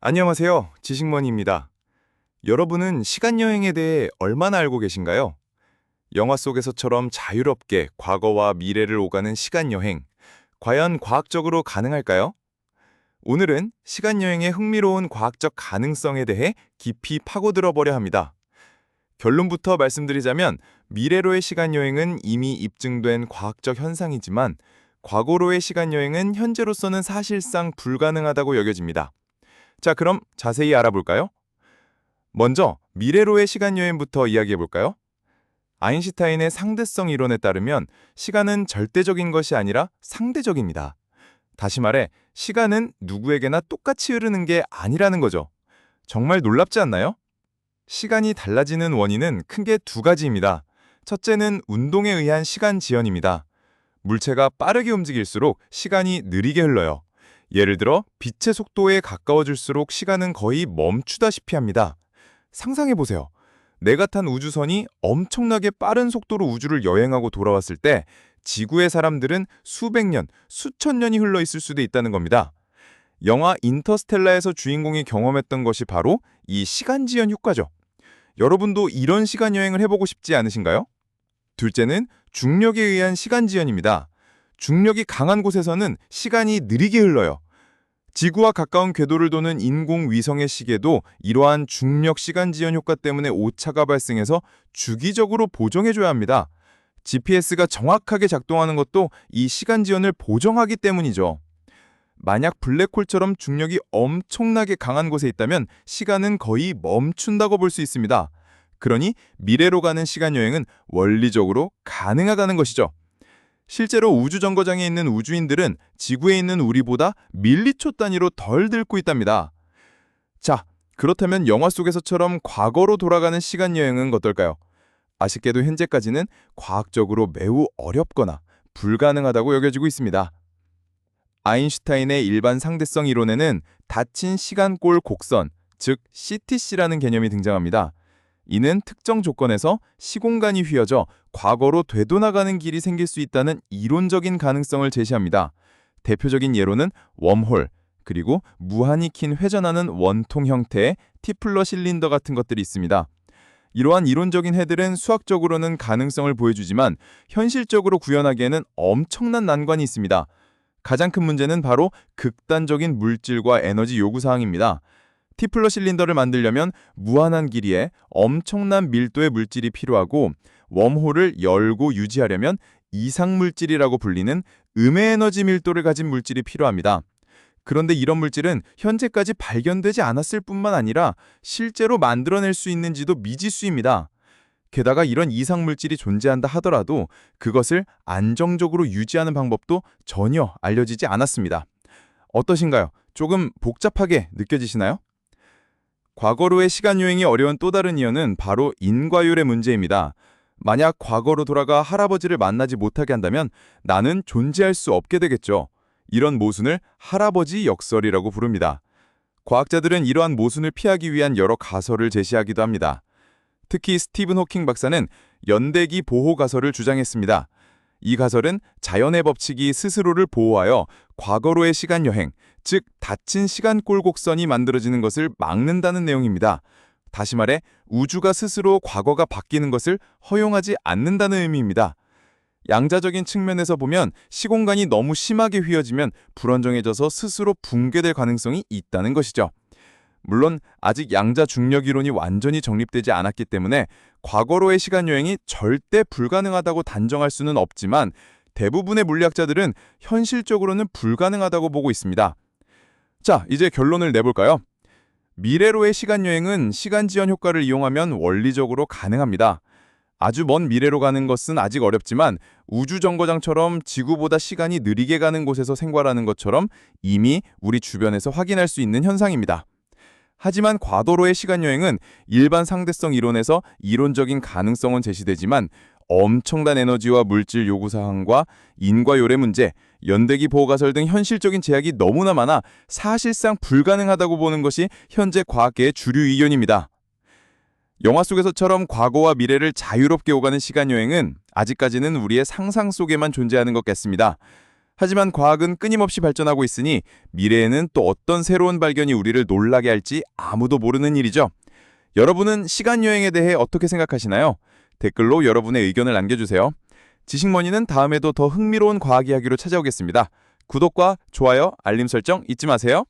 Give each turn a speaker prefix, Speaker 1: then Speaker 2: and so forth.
Speaker 1: 안녕하세요. 지식머니입니다. 여러분은 시간여행에 대해 얼마나 알고 계신가요? 영화 속에서처럼 자유롭게 과거와 미래를 오가는 시간여행, 과연 과학적으로 가능할까요? 오늘은 시간여행의 흥미로운 과학적 가능성에 대해 깊이 파고들어 보려 합니다. 결론부터 말씀드리자면 미래로의 시간여행은 이미 입증된 과학적 현상이지만 과거로의 시간여행은 현재로서는 사실상 불가능하다고 여겨집니다. 자, 그럼 자세히 알아볼까요? 먼저 미래로의 시간여행부터 이야기해볼까요? 아인슈타인의 상대성 이론에 따르면 시간은 절대적인 것이 아니라 상대적입니다. 다시 말해, 시간은 누구에게나 똑같이 흐르는 게 아니라는 거죠. 정말 놀랍지 않나요? 시간이 달라지는 원인은 크게 두 가지입니다. 첫째는 운동에 의한 시간 지연입니다. 물체가 빠르게 움직일수록 시간이 느리게 흘러요. 예를 들어 빛의 속도에 가까워질수록 시간은 거의 멈추다시피 합니다. 상상해보세요. 내가 탄 우주선이 엄청나게 빠른 속도로 우주를 여행하고 돌아왔을 때 지구의 사람들은 수백 년, 수천 년이 흘러 있을 수도 있다는 겁니다. 영화 인터스텔라에서 주인공이 경험했던 것이 바로 이 시간지연 효과죠. 여러분도 이런 시간여행을 해보고 싶지 않으신가요? 둘째는 중력에 의한 시간지연입니다. 중력이 강한 곳에서는 시간이 느리게 흘러요. 지구와 가까운 궤도를 도는 인공위성의 시계도 이러한 중력 시간지연 효과 때문에 오차가 발생해서 주기적으로 보정해줘야 합니다. GPS가 정확하게 작동하는 것도 이 시간지연을 보정하기 때문이죠. 만약 블랙홀처럼 중력이 엄청나게 강한 곳에 있다면 시간은 거의 멈춘다고 볼 수 있습니다. 그러니 미래로 가는 시간여행은 원리적으로 가능하다는 것이죠. 실제로 우주정거장에 있는 우주인들은 지구에 있는 우리보다 밀리초 단위로 덜 늙고 있답니다. 자, 그렇다면 영화 속에서처럼 과거로 돌아가는 시간여행은 어떨까요? 아쉽게도 현재까지는 과학적으로 매우 어렵거나 불가능하다고 여겨지고 있습니다. 아인슈타인의 일반 상대성 이론에는 닫힌 시간골 곡선, 즉 CTC라는 개념이 등장합니다. 이는 특정 조건에서 시공간이 휘어져 과거로 되돌아가는 길이 생길 수 있다는 이론적인 가능성을 제시합니다. 대표적인 예로는 웜홀, 그리고 무한히 긴 회전하는 원통 형태의 티플러 실린더 같은 것들이 있습니다. 이러한 이론적인 해들은 수학적으로는 가능성을 보여주지만 현실적으로 구현하기에는 엄청난 난관이 있습니다. 가장 큰 문제는 바로 극단적인 물질과 에너지 요구사항입니다. 티플러 실린더를 만들려면 무한한 길이에 엄청난 밀도의 물질이 필요하고 웜홀을 열고 유지하려면 이상물질이라고 불리는 음의 에너지 밀도를 가진 물질이 필요합니다. 그런데 이런 물질은 현재까지 발견되지 않았을 뿐만 아니라 실제로 만들어낼 수 있는지도 미지수입니다. 게다가 이런 이상물질이 존재한다 하더라도 그것을 안정적으로 유지하는 방법도 전혀 알려지지 않았습니다. 어떠신가요? 조금 복잡하게 느껴지시나요? 과거로의 시간여행이 어려운 또 다른 이유는 바로 인과율의 문제입니다. 만약 과거로 돌아가 할아버지를 만나지 못하게 한다면 나는 존재할 수 없게 되겠죠. 이런 모순을 할아버지 역설이라고 부릅니다. 과학자들은 이러한 모순을 피하기 위한 여러 가설을 제시하기도 합니다. 특히 스티븐 호킹 박사는 연대기 보호 가설을 주장했습니다. 이 가설은 자연의 법칙이 스스로를 보호하여 과거로의 시간여행, 즉 닫힌 시간골 곡선이 만들어지는 것을 막는다는 내용입니다. 다시 말해 우주가 스스로 과거가 바뀌는 것을 허용하지 않는다는 의미입니다. 양자적인 측면에서 보면 시공간이 너무 심하게 휘어지면 불안정해져서 스스로 붕괴될 가능성이 있다는 것이죠. 물론 아직 양자 중력 이론이 완전히 정립되지 않았기 때문에 과거로의 시간여행이 절대 불가능하다고 단정할 수는 없지만 대부분의 물리학자들은 현실적으로는 불가능하다고 보고 있습니다. 자, 이제 결론을 내볼까요? 미래로의 시간여행은 시간지연 효과를 이용하면 원리적으로 가능합니다. 아주 먼 미래로 가는 것은 아직 어렵지만 우주정거장처럼 지구보다 시간이 느리게 가는 곳에서 생활하는 것처럼 이미 우리 주변에서 확인할 수 있는 현상입니다. 하지만 과도로의 시간여행은 일반 상대성 이론에서 이론적인 가능성은 제시되지만 엄청난 에너지와 물질 요구사항과 인과율의 문제, 연대기 보호가설 등 현실적인 제약이 너무나 많아 사실상 불가능하다고 보는 것이 현재 과학계의 주류 의견입니다. 영화 속에서처럼 과거와 미래를 자유롭게 오가는 시간여행은 아직까지는 우리의 상상 속에만 존재하는 것 같습니다. 하지만 과학은 끊임없이 발전하고 있으니 미래에는 또 어떤 새로운 발견이 우리를 놀라게 할지 아무도 모르는 일이죠. 여러분은 시간여행에 대해 어떻게 생각하시나요? 댓글로 여러분의 의견을 남겨주세요. 지식머니는 다음에도 더 흥미로운 과학 이야기로 찾아오겠습니다. 구독과 좋아요, 알림 설정 잊지 마세요.